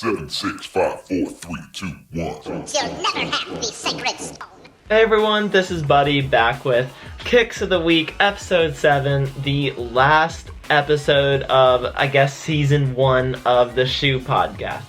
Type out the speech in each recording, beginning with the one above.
7, 6, 5, 4, 3, 2, 1. You'll never have the sacred stone. Hey everyone, this is Buddy back with Kicks of the Week, episode 7, the last episode of, I guess, season 1 of the Shoe Podcast.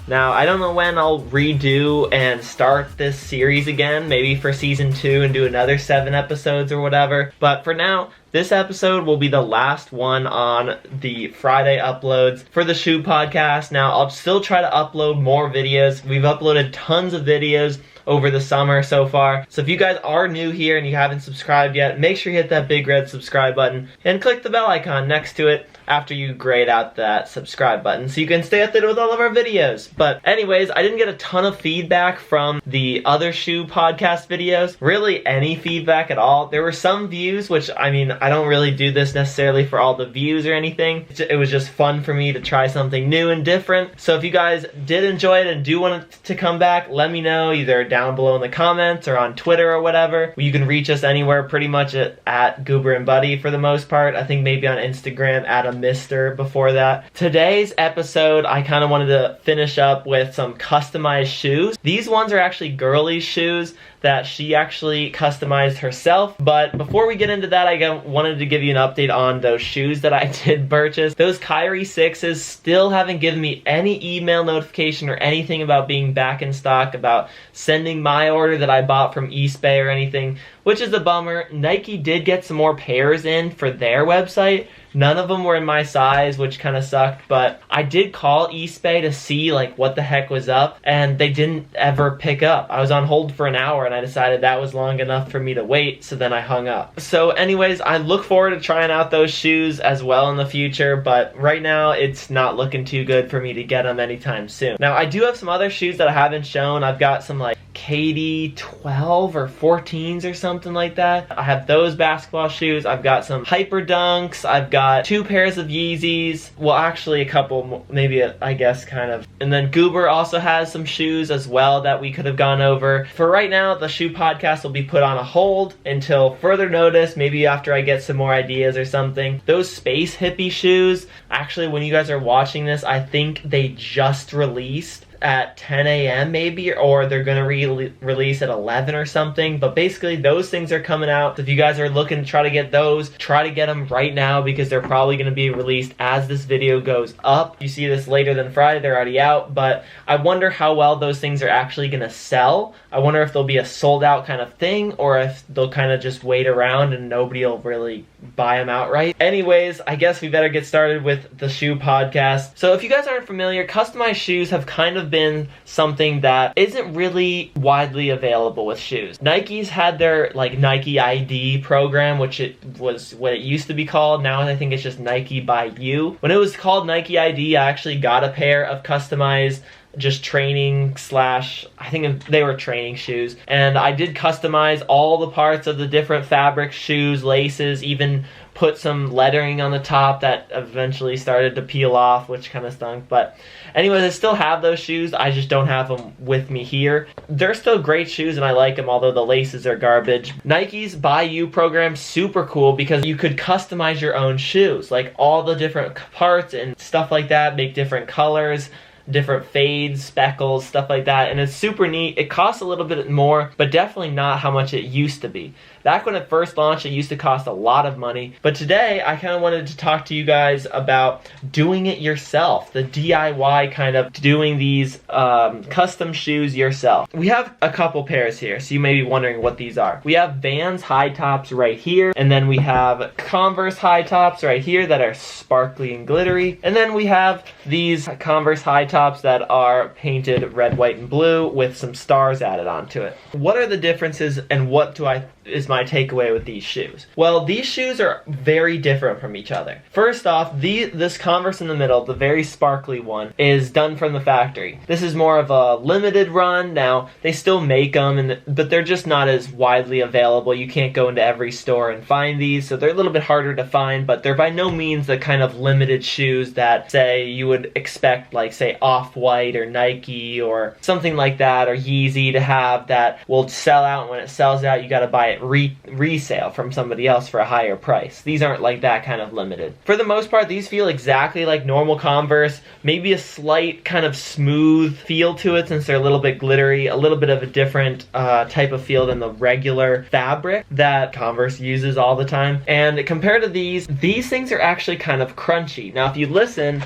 Now, I don't know when I'll redo and start this series again, maybe for season 2 and do another 7 episodes or whatever, but for now, this episode will be the last one on the Friday uploads for the Shoe Podcast. Now, I'll still try to upload more videos. We've uploaded tons of videos over the summer so far. So if you guys are new here and you haven't subscribed yet, make sure you hit that big red subscribe button and click the bell icon next to it after you grade out that subscribe button so you can stay updated with all of our videos. But anyways, I didn't get a ton of feedback from the other Shoe Podcast videos. Really any feedback at all. There were some views, which I mean, I don't really do this necessarily for all the views or anything. It was just fun for me to try something new and different. So if you guys did enjoy it and do want it to come back, let me know either down below in the comments or on Twitter or whatever. You can reach us anywhere pretty much at Goober and Buddy for the most part. I think maybe on Instagram at a Mister before that. Today's episode, I kind of wanted to finish up with some customized shoes. These ones are actually Girly's shoes that she actually customized herself. But before we get into that, I wanted to give you an update on those shoes that I did purchase. Those Kyrie 6s still haven't given me any email notification or anything about being back in stock, about sending my order that I bought from eBay or anything, which is a bummer. Nike did get some more pairs in for their website. None of them were in my size, which kind of sucked, but I did call eBay to see like what the heck was up, and they didn't ever pick up. I was on hold for an hour and I decided that was long enough for me to wait, so then I hung up. So anyways, I look forward to trying out those shoes as well in the future, but right now it's not looking too good for me to get them anytime soon. Now I do have some other shoes that I haven't shown. I've got some like KD 12 or 14s or something like that. I have those basketball shoes. I've got some Hyper Dunks. I've got 2 pairs of Yeezys. Well, actually a couple, maybe I guess kind of. And then Goober also has some shoes as well that we could have gone over. For right now, the Shoe Podcast will be put on a hold until further notice, maybe after I get some more ideas or something. Those Space Hippie shoes, actually when you guys are watching this, I think they just released at 10 a.m. maybe, or they're gonna release at 11 or something, but basically those things are coming out. If you guys are looking to try to get those, try to get them right now because they're probably gonna be released as this video goes up. You see this later than Friday, they're already out, but I wonder how well those things are actually gonna sell. I wonder if they'll be a sold out kind of thing, or if they'll kind of just wait around and nobody will really buy them outright. Anyways, I guess we better get started with the Shoe Podcast. So if you guys aren't familiar, customized shoes have kind of been something that isn't really widely available with shoes. Nike's had their like NikeID program, which it was what it used to be called. Now I think it's just Nike by You. When it was called NikeID, I actually got a pair of customized just training slash, I think they were training shoes, and I did customize all the parts of the different fabric shoes, laces, even put some lettering on the top that eventually started to peel off, which kind of stunk. But anyways, I still have those shoes. I just don't have them with me here. They're still great shoes and I like them, although the laces are garbage. Nike's Buy You program, super cool because you could customize your own shoes, like all the different parts and stuff like that, make different colors, different fades, speckles, stuff like that, and it's super neat. It costs a little bit more, but definitely not how much it used to be. Back when it first launched, it used to cost a lot of money, but today I kind of wanted to talk to you guys about doing it yourself, the DIY kind of doing these custom shoes yourself. We have a couple pairs here, so you may be wondering what these are. We have Vans high tops right here, and then we have Converse high tops right here that are sparkly and glittery, and then we have these Converse high tops that are painted red, white, and blue with some stars added onto it. What are the differences and what is my takeaway with these shoes? Well, these shoes are very different from each other. First off, this Converse in the middle, the very sparkly one, is done from the factory. This is more of a limited run. Now, they still make them, but they're just not as widely available. You can't go into every store and find these, so they're a little bit harder to find, but they're by no means the kind of limited shoes that, say, you would expect, like, say, Off-White or Nike or something like that, or Yeezy to have that will sell out, and when it sells out, you gotta buy it second resale from somebody else for a higher price. These aren't like that kind of limited. For the most part, these feel exactly like normal Converse, maybe a slight kind of smooth feel to it since they're a little bit glittery, a little bit of a different type of feel than the regular fabric that Converse uses all the time. And compared to these things are actually kind of crunchy. Now if you listen,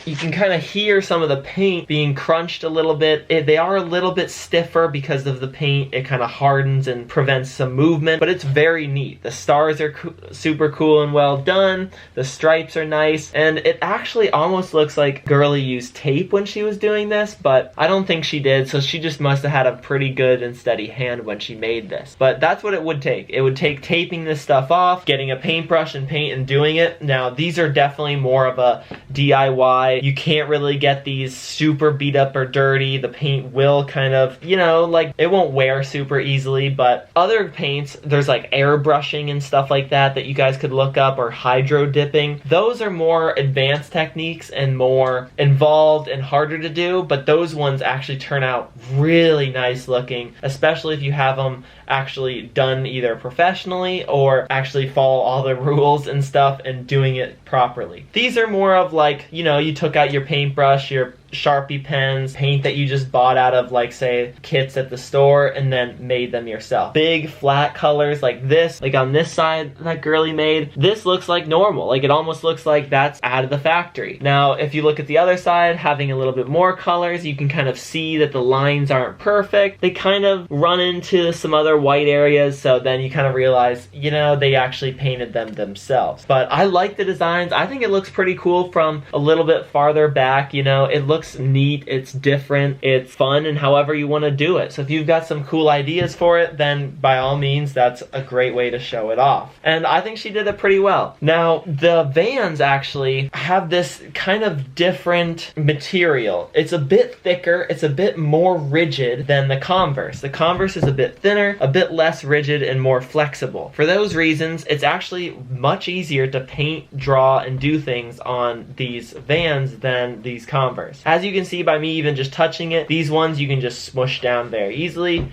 you can kind of hear some of the paint being crunched a little bit. They are a little bit stiffer because of the paint. It kind of hardens and prevents some movement, but it's very neat. The stars are super cool and well done. The stripes are nice, and it actually almost looks like Girly used tape when she was doing this, but I don't think she did, so she just must have had a pretty good and steady hand when she made this. But that's what it would take. It would take taping this stuff off, getting a paintbrush and paint and doing it. Now, these are definitely more of a DIY. You can't really get these super beat up or dirty. The paint will kind of, you know, like it won't wear super easily, but other paints, there's like airbrushing and stuff like that you guys could look up, or hydro dipping. Those are more advanced techniques and more involved and harder to do, but those ones actually turn out really nice looking, especially if you have them actually done either professionally or actually follow all the rules and stuff and doing it properly. These are more of like, you know, you took out your paintbrush, your Sharpie pens, paint that you just bought out of, like, say, kits at the store, and then made them yourself. Big flat colors like this, like on this side that Girly made, this looks like normal. Like, it almost looks like that's out of the factory. Now, if you look at the other side, having a little bit more colors, you can kind of see that the lines aren't perfect. They kind of run into some other white areas, so then you kind of realize, you know, they actually painted them themselves. But I like the designs. I think it looks pretty cool from a little bit farther back, you know. It looks neat, it's different, it's fun, and however you want to do it. So if you've got some cool ideas for it, then by all means, that's a great way to show it off. And I think she did it pretty well. Now, the Vans actually have this kind of different material. It's a bit thicker, it's a bit more rigid than the Converse. The Converse is a bit thinner, a bit less rigid, and more flexible. For those reasons, it's actually much easier to paint, draw, and do things on these Vans than these Converse. As you can see by me even just touching it, these ones you can just smush down very easily,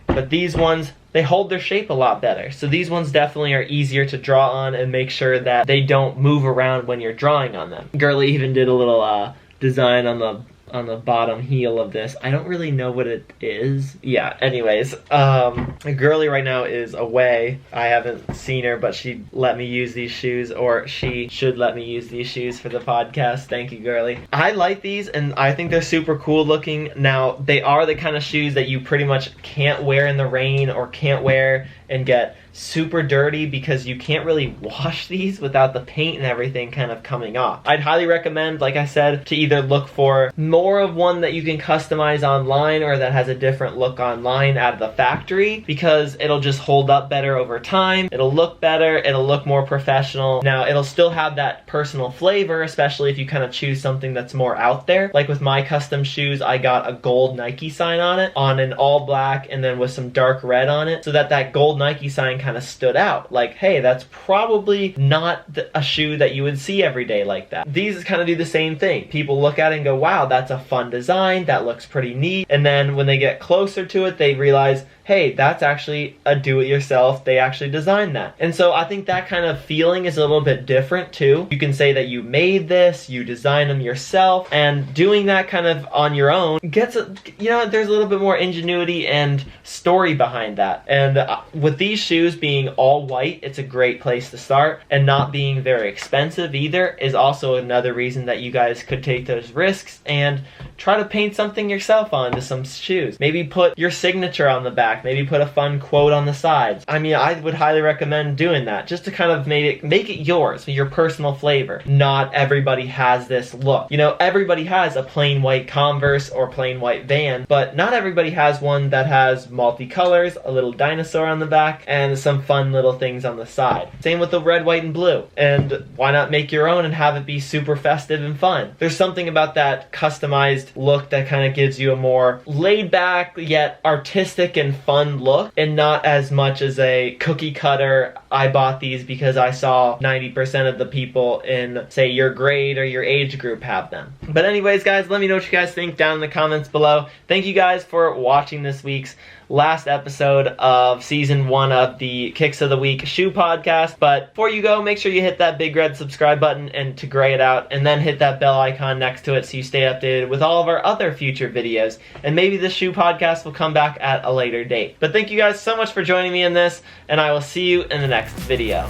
but these ones, they hold their shape a lot better. So these ones definitely are easier to draw on and make sure that they don't move around when you're drawing on them. Girly even did a little design on the bottom heel of this. I don't really know what it is. Yeah, anyways, Girly right now is away. I haven't seen her, but she let me use these shoes, or she should let me use these shoes for the podcast. Thank you, Girly. I like these, and I think they're super cool looking. Now, they are the kind of shoes that you pretty much can't wear in the rain or can't wear and get super dirty, because you can't really wash these without the paint and everything kind of coming off. I'd highly recommend, like I said, to either look for more of one that you can customize online or that has a different look online out of the factory, because it'll just hold up better over time. It'll look better, it'll look more professional. Now, it'll still have that personal flavor, especially if you kind of choose something that's more out there. Like with my custom shoes, I got a gold Nike sign on it, on an all black, and then with some dark red on it, so that gold Nike sign kind of stood out. Like, hey, that's probably not a shoe that you would see every day like that. These kind of do the same thing. People look at it and go, wow, that's a fun design, that looks pretty neat. And then when they get closer to it, they realize, hey, that's actually a do-it-yourself. They actually designed that. And so I think that kind of feeling is a little bit different too. You can say that you made this, you designed them yourself, and doing that kind of on your own gets, you know, there's a little bit more ingenuity and story behind that. And with these shoes being all white, it's a great place to start, and not being very expensive either is also another reason that you guys could take those risks and try to paint something yourself onto some shoes. Maybe put your signature on the back, maybe put a fun quote on the sides. I mean, I would highly recommend doing that, just to kind of make it yours, your personal flavor. Not everybody has this look. You know, everybody has a plain white Converse or plain white Van, but not everybody has one that has multicolors, a little dinosaur on the back, and some fun little things on the side. Same with the red, white, and blue. And why not make your own and have it be super festive and fun? There's something about that customized look that kind of gives you a more laid back yet artistic and fun look, and not as much as a cookie cutter, I bought these because I saw 90% of the people in, say, your grade or your age group have them. But anyways, guys, let me know what you guys think down in the comments below. Thank you guys for watching this week's last episode of season 1 of the Kicks of the Week shoe podcast. But before you go, make sure you hit that big red subscribe button and to gray it out, and then hit that bell icon next to it so you stay updated with all of our other future videos. And maybe the shoe podcast will come back at a later date. But thank you guys so much for joining me in this, and I will see you in the next video.